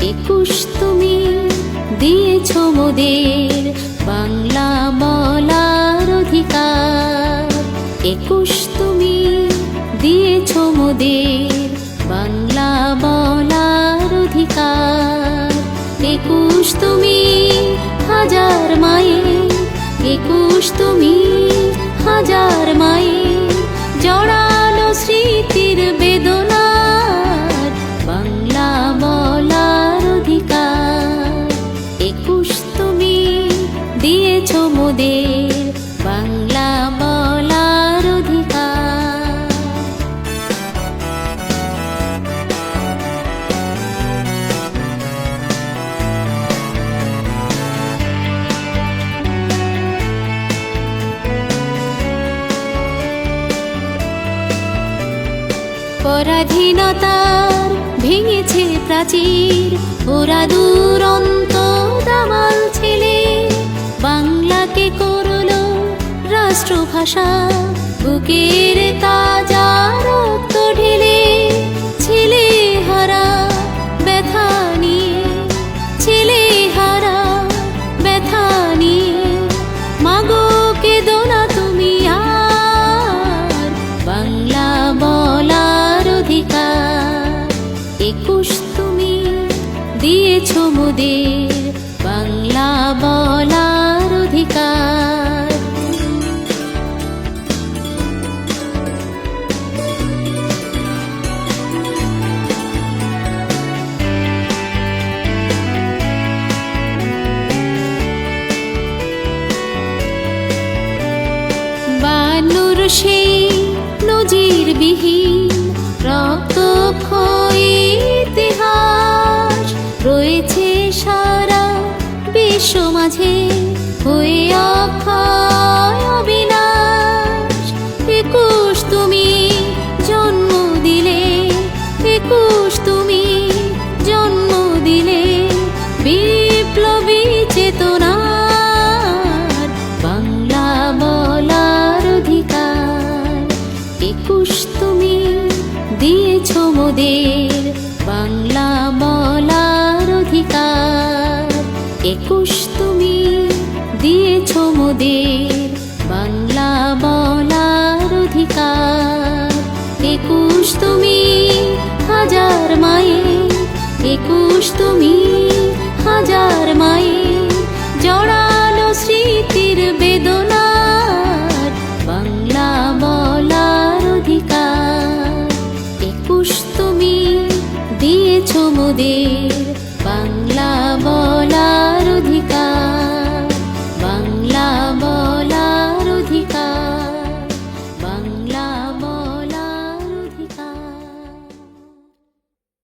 একুশ তুমি দিয়েছ মোদের বাংলা বলার অধিকার। একুশ তুমি দিয়েছ মোদের বাংলা বলার অধিকার। একুশ তুমি হাজার মায়ের, একুশ তুমি হাজার মায়ের জড়ালো স্মৃতির বেদনার বাংলা বলার অধিকার। একুশ তুমি দিয়েছ মোদের বাংলা বলার অধিকার। পরাধীনতার ভেঙেছে প্রাচীর, ওরা দুরন্ত দামাল ছেলে বাংলাকে করলো রাষ্ট্রভাষা। বুকের তাজা রক্ত ঢেলে ছেলে হারা ব্যথা নিয়ে, ছেলে হারা ব্যথা নিয়ে মাগো কেঁদো না তুমি আর বাংলা বলার অধিকার। একুশ তুমি দিয়েছ মোদের বাংলা বলার অধিকার। বায়ান্নর সেই নজিরবিহীন রক্তক্ষয়ী ইতিহাস রয়েছে সারা বিশ্ব মাঝে হয়ে অক্ষয় অবিনাশ। একুশ তুমি জন্ম দিলে, একুশ তুমি জন্ম দিলে বিপ্লবী চেতনার বাংলা বলার অধিকার। একুশ তুমি দিয়েছ মোদের বাংলা বলার অধিকার। একুশ তুমি দিয়েছ মোদের বাংলা বলার অধিকার। একুশ তুমি হাজার মায়ের, একুশ তুমি হাজার মায়ের জড়ালো স্মৃতির বেদনার বাংলা বলার অধিকার। একুশ তুমি দিয়েছ মোদের বাংলা বলার